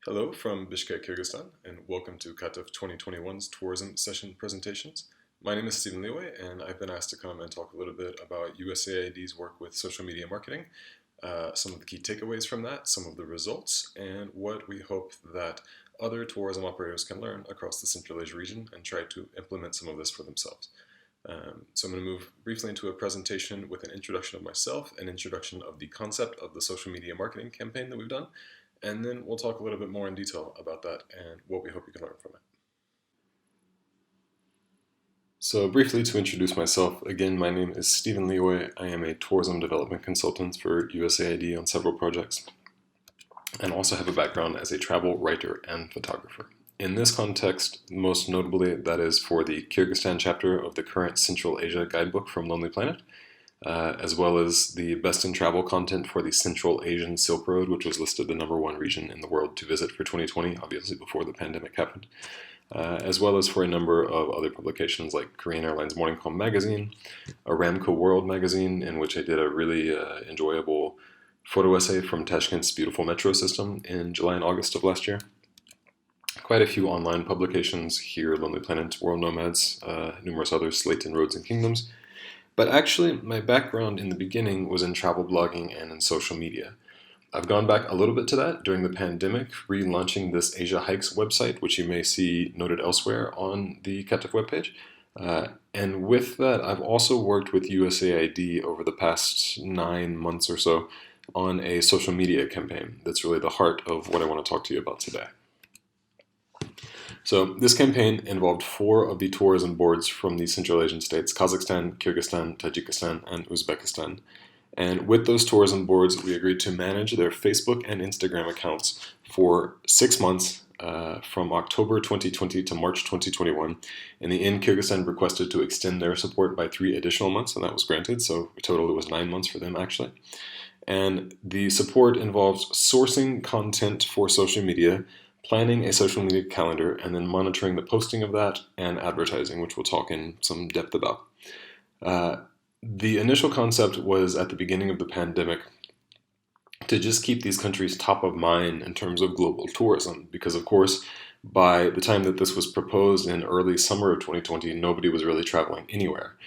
Hello from Bishkek, Kyrgyzstan, and welcome to KATF 2021's tourism session presentations. My name is Stephen Lioy, and I've been asked to come and talk a little bit about USAID's work with social media marketing, some of the key takeaways from that, some of the results, and what we hope that other tourism operators can learn across the Central Asia region and try to implement some of this for themselves. So I'm going to move briefly into a presentation with an introduction of myself, an introduction of the concept of the social media marketing campaign that we've done, and then we'll talk a little bit more in detail about that and what we hope you can learn from it. So briefly to introduce myself, again, my name is Stephen Lioy. I am a tourism development consultant for USAID on several projects, and also have a background as a travel writer and photographer. In this context, most notably, that is for the Kyrgyzstan chapter of the current Central Asia guidebook from Lonely Planet, as well as the best in travel content for the Central Asian Silk Road, which was listed the #1 region in the world to visit for 2020, obviously before the pandemic happened, as well as for a number of other publications like Korean Airlines Morning Call magazine, Aramco World magazine, in which I did a really enjoyable photo essay from Tashkent's beautiful metro system in July and August of last year. Quite a few online publications here, Lonely Planet, World Nomads, numerous others, Slate and Roads and Kingdoms. But actually, my background in the beginning was in travel blogging and in social media. I've gone back a little bit to that during the pandemic, relaunching this Asia Hikes website, which you may see noted elsewhere on the KATF webpage. And with that, I've also worked with USAID over the past 9 months or so on a social media campaign that's really the heart of what I want to talk to you about today. So this campaign involved 4 of the tourism boards from the Central Asian states, Kazakhstan, Kyrgyzstan, Tajikistan, and Uzbekistan. And with those tourism boards, we agreed to manage their Facebook and Instagram accounts for 6 months, from October 2020 to March 2021. In the end, Kyrgyzstan requested to extend their support by 3 additional months, and that was granted, so in total it was 9 months for them actually. And the support involves sourcing content for social media, planning a social media calendar, and then monitoring the posting of that and advertising, which we'll talk in some depth about. The initial concept was at the beginning of the pandemic to just keep these countries top of mind in terms of global tourism, because of course, by the time that this was proposed in early summer of 2020, nobody was really traveling anywhere.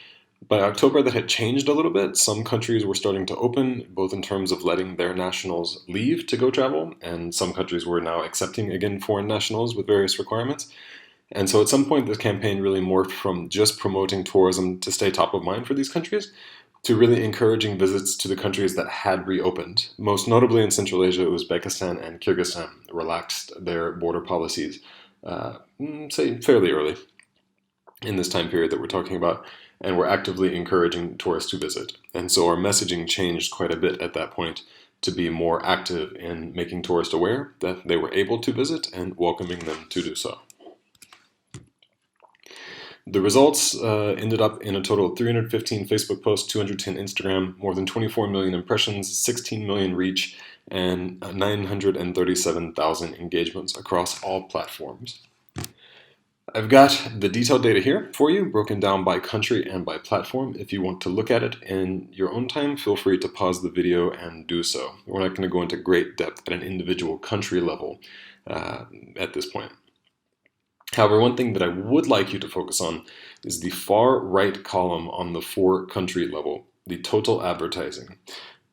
By October, that had changed a little bit. Some countries were starting to open, both in terms of letting their nationals leave to go travel, and some countries were now accepting, again, foreign nationals with various requirements. And so at some point, this campaign really morphed from just promoting tourism to stay top of mind for these countries to really encouraging visits to the countries that had reopened. Most notably in Central Asia, Uzbekistan and Kyrgyzstan relaxed their border policies, say fairly early in this time period that we're talking about, and we're actively encouraging tourists to visit. And so our messaging changed quite a bit at that point to be more active in making tourists aware that they were able to visit and welcoming them to do so. The results ended up in a total of 315 Facebook posts, 210 Instagram, more than 24 million impressions, 16 million reach, and 937,000 engagements across all platforms. I've got the detailed data here for you, broken down by country and by platform. If you want to look at it in your own time, feel free to pause the video and do so. We're not going to go into great depth at an individual country level at this point. However, one thing that I would like you to focus on is the far right column on the 4 country level, the total advertising.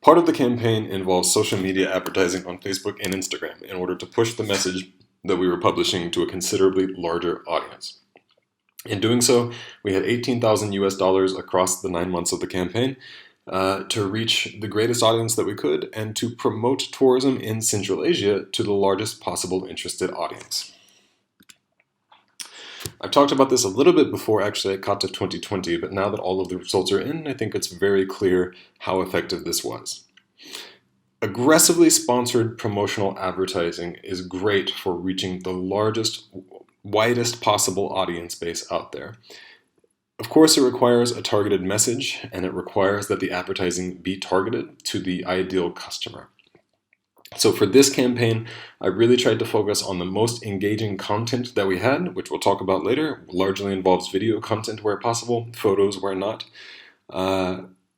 Part of the campaign involves social media advertising on Facebook and Instagram in order to push the message that we were publishing to a considerably larger audience. In doing so, we had $18,000 across the 9 months of the campaign to reach the greatest audience that we could and to promote tourism in Central Asia to the largest possible interested audience. I've talked about this a little bit before actually at KATF 2020, but now that all of the results are in, I think it's very clear how effective this was. Aggressively sponsored promotional advertising is great for reaching the largest, widest possible audience base out there. Of course, it requires a targeted message, and it requires that the advertising be targeted to the ideal customer. So for this campaign, I really tried to focus on the most engaging content that we had, which we'll talk about later. Largely involves video content where possible, photos where not.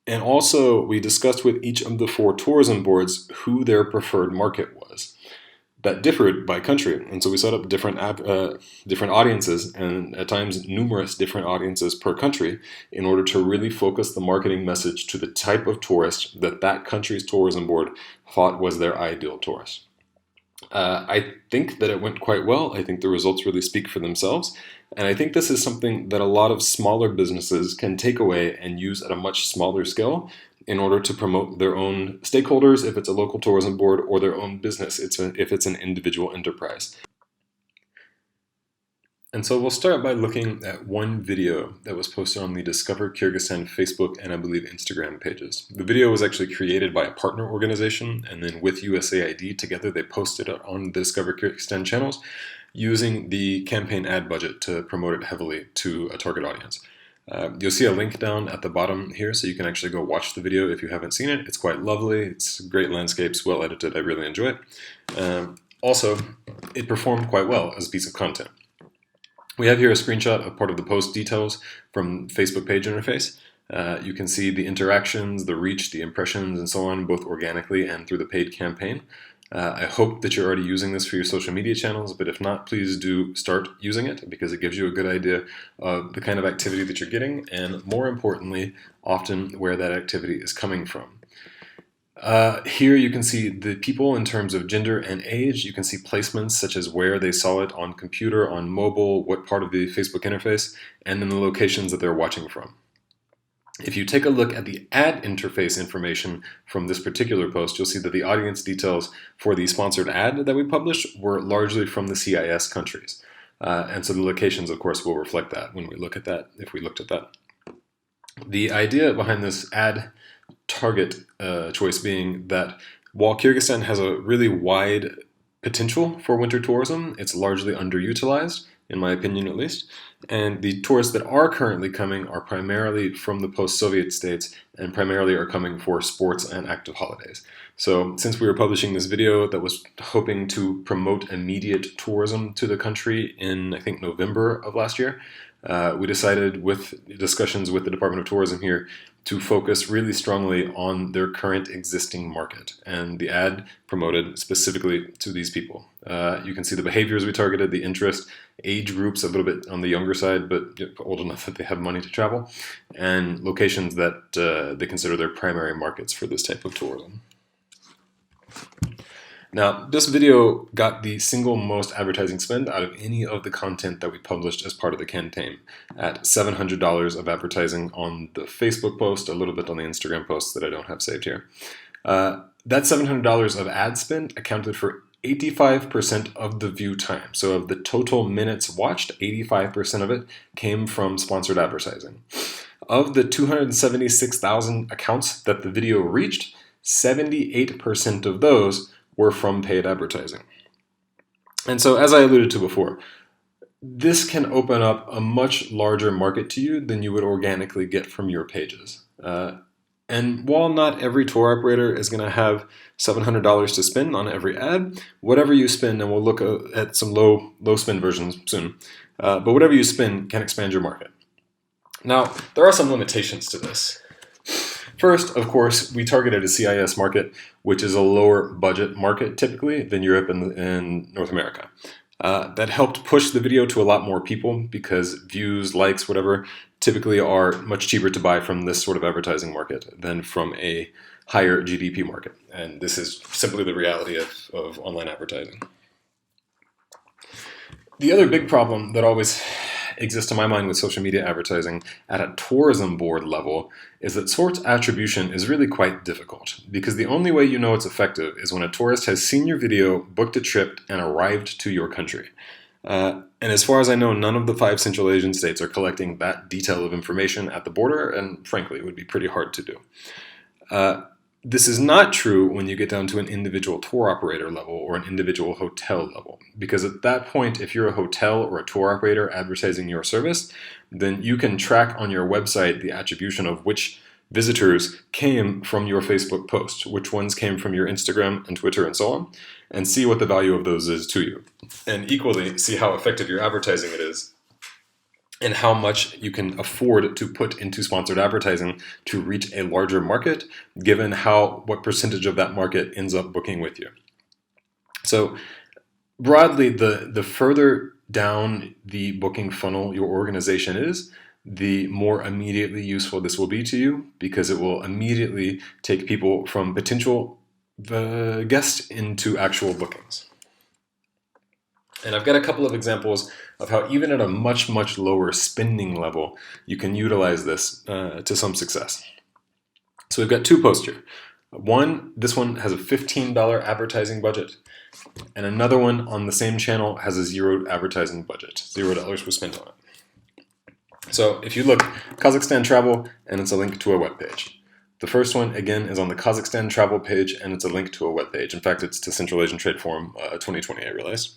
And also, we discussed with each of the 4 tourism boards who their preferred market was. that differed by country. And so we set up different audiences, and at times numerous different audiences per country, in order to really focus the marketing message to the type of tourist that that country's tourism board thought was their ideal tourist. I think that it went quite well. I think the results really speak for themselves. And I think this is something that a lot of smaller businesses can take away and use at a much smaller scale in order to promote their own stakeholders, if it's a local tourism board, or their own business if it's an individual enterprise. And so we'll start by looking at one video that was posted on the Discover Kyrgyzstan Facebook and I believe Instagram pages. The video was actually created by a partner organization, and then with USAID together they posted it on the Discover Kyrgyzstan channels using the campaign ad budget to promote it heavily to a target audience. You'll see a link down at the bottom here, so you can actually go watch the video if you haven't seen it. It's quite lovely. It's great landscapes, well edited. I really enjoy it. Also, it performed quite well as a piece of content. We have here a screenshot of part of the post details from Facebook page interface. You can see the interactions, the reach, the impressions, and so on, both organically and through the paid campaign. I hope that you're already using this for your social media channels, but if not, please do start using it, because it gives you a good idea of the kind of activity that you're getting, and more importantly, often where that activity is coming from. Here you can see the people in terms of gender and age. You can see placements such as where they saw it on computer, on mobile, what part of the Facebook interface, and then the locations that they're watching from. If you take a look at the ad interface information from this particular post, you'll see that the audience details for the sponsored ad that we published were largely from the CIS countries. And so the locations, of course, will reflect that when we look at that, if we looked at that. The idea behind this ad target choice being that while Kyrgyzstan has a really wide potential for winter tourism, it's largely underutilized, in my opinion at least, and the tourists that are currently coming are primarily from the post-Soviet states and primarily are coming for sports and active holidays. So since we were publishing this video that was hoping to promote immediate tourism to the country in, I think, November of last year, we decided, with discussions with the Department of Tourism here, to focus really strongly on their current existing market, and the ad promoted specifically to these people. You can see the behaviors we targeted, the interest, age groups a little bit on the younger side, but old enough that they have money to travel, and locations that they consider their primary markets for this type of tourism. Now, this video got the single most advertising spend out of any of the content that we published as part of the campaign, at $700 of advertising on the Facebook post, a little bit on the Instagram post that I don't have saved here. That $700 of ad spend accounted for 85% of the view time. So of the total minutes watched, 85% of it came from sponsored advertising. Of the 276,000 accounts that the video reached, 78% of those were from paid advertising. And so, as I alluded to before, this can open up a much larger market to you than you would organically get from your pages. And while not every tour operator is going to have $700 to spend on every ad, whatever you spend, and we'll look at some low spend versions soon, but whatever you spend can expand your market. Now, there are some limitations to this. First, of course, we targeted a CIS market, which is a lower budget market typically than Europe and North America. That helped push the video to a lot more people, because views, likes, whatever, typically are much cheaper to buy from this sort of advertising market than from a higher GDP market. And this is simply the reality of online advertising. The other big problem that always exists in my mind with social media advertising at a tourism board level is that source attribution is really quite difficult, because the only way you know it's effective is when a tourist has seen your video, booked a trip, and arrived to your country. And as far as I know, none of the 5 Central Asian states are collecting that detail of information at the border, and frankly, it would be pretty hard to do. This is not true when you get down to an individual tour operator level or an individual hotel level, because at that point, if you're a hotel or a tour operator advertising your service, then you can track on your website the attribution of which visitors came from your Facebook post, which ones came from your Instagram and Twitter and so on, and see what the value of those is to you. And equally, see how effective your advertising it is, and how much you can afford to put into sponsored advertising to reach a larger market, given what percentage of that market ends up booking with you. So broadly, the further down the booking funnel your organization is, the more immediately useful this will be to you, because it will immediately take people from potential guests into actual bookings. And I've got a couple of examples of how even at a much, much lower spending level, you can utilize this to some success. So we've got two posts here. This one has a $15 advertising budget, and another one on the same channel has a $0 advertising budget. $0 was spent on it. So if you look, Kazakhstan travel, and it's a link to a web page. The first one, again, is on the Kazakhstan travel page, and it's a link to a web page. In fact, it's to Central Asian Trade Forum 2020, I realized.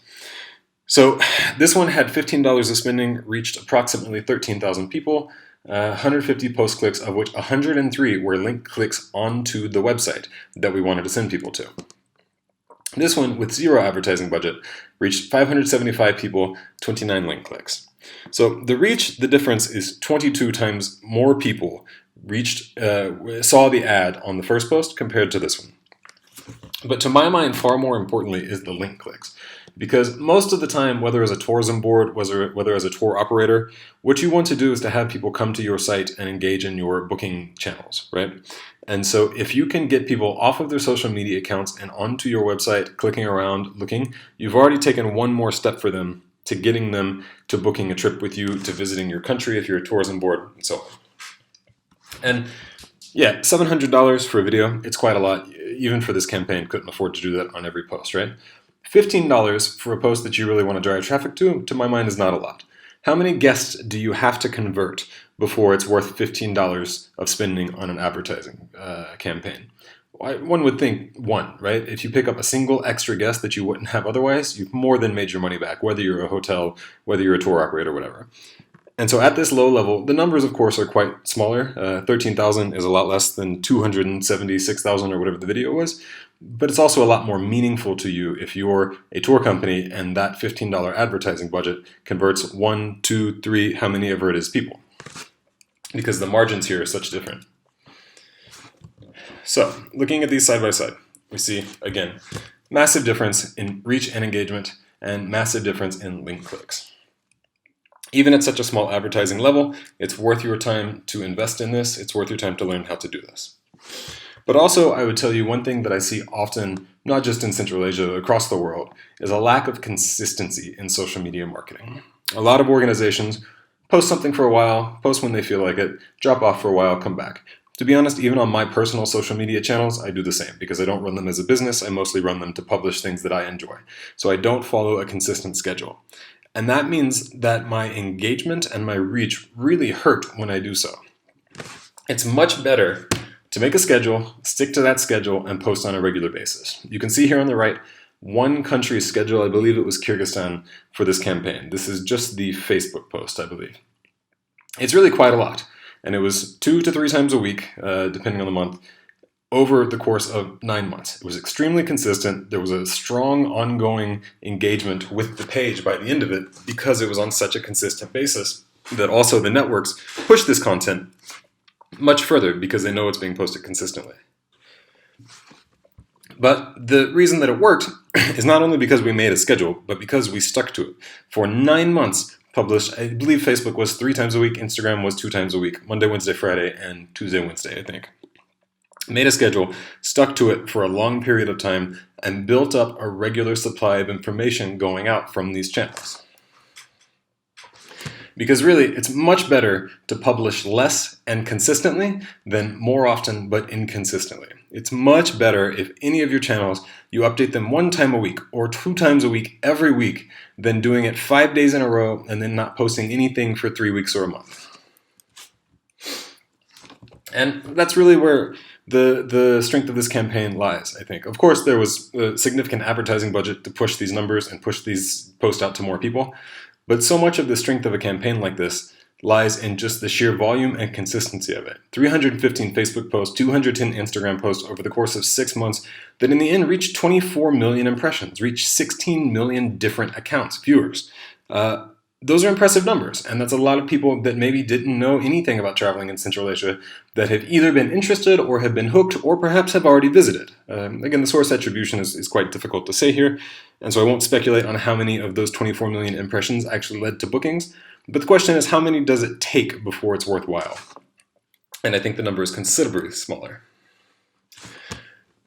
So this one had $15 of spending, reached approximately 13,000 people, 150 post clicks, of which 103 were link clicks onto the website that we wanted to send people to. This one, with $0 advertising budget, reached 575 people, 29 link clicks. So the difference is 22 times more people saw the ad on the first post compared to this one. But to my mind, far more importantly is the link clicks. Because most of the time, whether as a tourism board, whether as a tour operator, what you want to do is to have people come to your site and engage in your booking channels, right? And so if you can get people off of their social media accounts and onto your website, clicking around, looking, you've already taken one more step for them to getting them to booking a trip with you, to visiting your country if you're a tourism board, and so on. And yeah, $700 for a video, it's quite a lot. Even for this campaign, couldn't afford to do that on every post, right? $15 for a post that you really want to drive traffic to my mind, is not a lot. How many guests do you have to convert before it's worth $15 of spending on an advertising campaign? One would think one, right? If you pick up a single extra guest that you wouldn't have otherwise, you've more than made your money back, whether you're a hotel, whether you're a tour operator, whatever. And so at this low level, the numbers, of course, are quite smaller. 13,000 is a lot less than 276,000 or whatever the video was. But it's also a lot more meaningful to you if you're a tour company and that $15 advertising budget converts 1, 2, 3, how many ever it is people. Because the margins here are such different. So, looking at these side by side, we see, again, massive difference in reach and engagement and massive difference in link clicks. Even at such a small advertising level, it's worth your time to invest in this. It's worth your time to learn how to do this. But also, I would tell you one thing that I see often, not just in Central Asia, across the world, is a lack of consistency in social media marketing. A lot of organizations post something for a while, post when they feel like it, drop off for a while, come back. To be honest, even on my personal social media channels, I do the same, because I don't run them as a business. I mostly run them to publish things that I enjoy. So I don't follow a consistent schedule. And that means that my engagement and my reach really hurt when I do so. It's much better to make a schedule, stick to that schedule, and post on a regular basis. You can see here on the right, one country's schedule, I believe it was Kyrgyzstan, for this campaign. This is just the Facebook post, I believe. It's really quite a lot. And it was 2 to 3 times a week, depending on the month, over the course of 9 months. It was extremely consistent. There was a strong ongoing engagement with the page by the end of it, because it was on such a consistent basis that also the networks push this content much further because they know it's being posted consistently. But the reason that it worked is not only because we made a schedule, but because we stuck to it. For 9 months, published, I believe Facebook was 3 times a week, Instagram was 2 times a week, Monday, Wednesday, Friday, and Tuesday, Wednesday, I think. Made a schedule, stuck to it for a long period of time, and built up a regular supply of information going out from these channels. Because really, it's much better to publish less and consistently than more often but inconsistently. It's much better if any of your channels, you update them 1 time a week or 2 times a week every week than doing it 5 days in a row and then not posting anything for 3 weeks or a month. And that's really where the strength of this campaign lies, I think. Of course, there was a significant advertising budget to push these numbers and push these posts out to more people. But so much of the strength of a campaign like this lies in just the sheer volume and consistency of it. 315 Facebook posts, 210 Instagram posts over the course of 6 months that in the end reached 24 million impressions, reached 16 million different accounts, viewers. Those are impressive numbers, and that's a lot of people that maybe didn't know anything about traveling in Central Asia that have either been interested or have been hooked or perhaps have already visited. Again, the source attribution is quite difficult to say here, and so I won't speculate on how many of those 24 million impressions actually led to bookings, but the question is how many does it take before it's worthwhile? And I think the number is considerably smaller.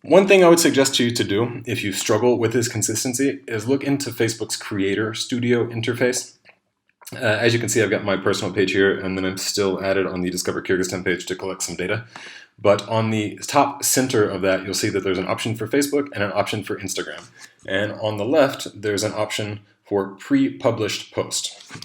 One thing I would suggest to you to do if you struggle with this consistency is look into Facebook's Creator Studio interface. As you can see, I've got my personal page here, and then I'm still added on the Discover Kyrgyzstan page to collect some data. But on the top center of that, you'll see that there's an option for Facebook and an option for Instagram. And on the left, there's an option for pre-published post,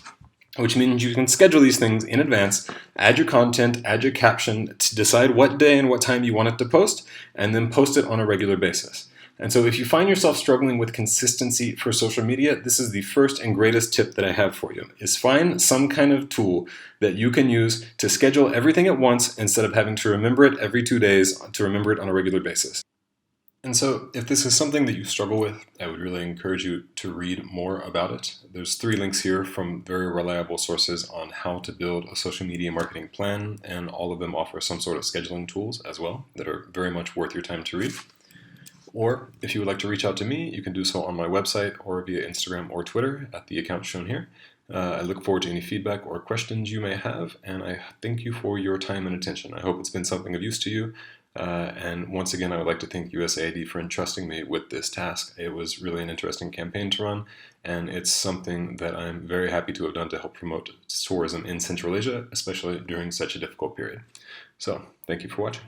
which means you can schedule these things in advance, add your content, add your caption, to decide what day and what time you want it to post, and then post it on a regular basis. And so if you find yourself struggling with consistency for social media, this is the first and greatest tip that I have for you, is find some kind of tool that you can use to schedule everything at once instead of having to remember it every 2 days to remember it on a regular basis. And so if this is something that you struggle with, I would really encourage you to read more about it. There's 3 links here from very reliable sources on how to build a social media marketing plan, and all of them offer some sort of scheduling tools as well that are very much worth your time to read. Or if you would like to reach out to me, you can do so on my website or via Instagram or Twitter at the account shown here. I look forward to any feedback or questions you may have, and I thank you for your time and attention. I hope it's been something of use to you. And once again, I would like to thank USAID for entrusting me with this task. It was really an interesting campaign to run, and it's something that I'm very happy to have done to help promote tourism in Central Asia, especially during such a difficult period. So, thank you for watching.